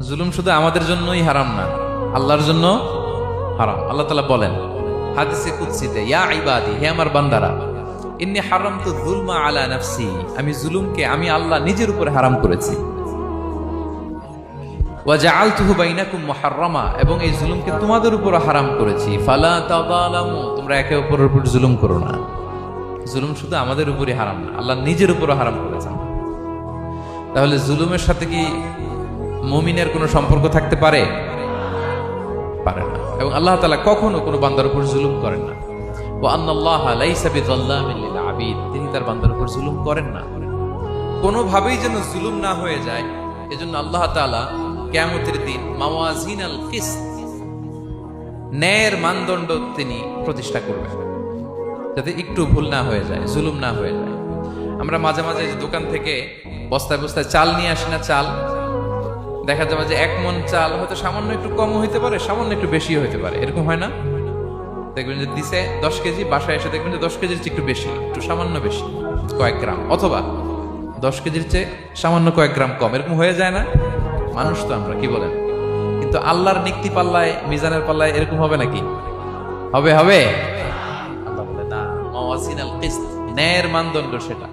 জুলুম শুধু আমাদের জন্যই হারাম না, আল্লাহর জন্য হারাম। আল্লাহ তাআলা বলেন হাদিসে কুদসিতে, ইয়া ইবাদি, হে আমার বান্দারা, ইন্নী হারামতু যুলমা আলা নাফসি, আমি জুলুমকে আমি আল্লাহ নিজের উপরে হারাম করেছি। ওয়া জাআলতুহু বাইনাকুম মুহাররামা, এবং এই জুলুমকে তোমাদের উপর হারাম করেছি। ফালা তাযালামু, তোমরা একে অপরের উপর জুলুম করো না। জুলুম শুধু আমাদের উপরই হারাম না, আল্লাহ নিজের উপরও হারাম করেছেন। তাহলে জুলুমের সাথে কি মুমিনের কোনো সম্পর্ক থাকতে পারে? পারে না। এবং আল্লাহ তাআলা কখনো কোনো বান্দার উপর জুলুম করেন না। ওয়া আন্নাল্লাহা লাইসা বিযাল্লামিন লিল আবিদ, তিনি তার বান্দার উপর জুলুম করেন না। কোনোভাবেই যেন জুলুম না হয়ে যায়, এজন্য আল্লাহ তাআলা কিয়ামতের দিন মাওয়াজিনাল কিসত, ন্যায়ের মানদণ্ড তিনি প্রতিষ্ঠা করবেন, যাতে একটু ভুল না হয়ে যায়, জুলুম না হয়ে যায়। আমরা মাঝে মাঝে যে দোকান থেকে বস্তায় বস্তায় চাল নিয়ে আসি না, চাল দেখা যাবে যে 1 মণ চাল হয়তো সামান্য একটু কম হইতে পারে, সামান্য একটু বেশি হইতে পারে, এরকম হয় না? দেখবেন যে দিছে 10 কেজি, বাসায় এসে দেখবেন যে 10 কেজির চেয়ে একটু বেশি, একটু সামান্য বেশি কয়েক গ্রাম, অথবা 10 কেজির চেয়ে সামান্য কয়েক গ্রাম কম, এরকম হয়ে যায় না? মানুষ তো আমরা, কি বলেন? কিন্তু আল্লাহর নিক্তি পাল্লায়, মিজানের পাল্লায় এরকম হবে নাকি? হবে? হবে? আল্লাহ বলে না, মাওয়াজিনাল কিসত, ন্যায়ের মানদণ্ড সেটা।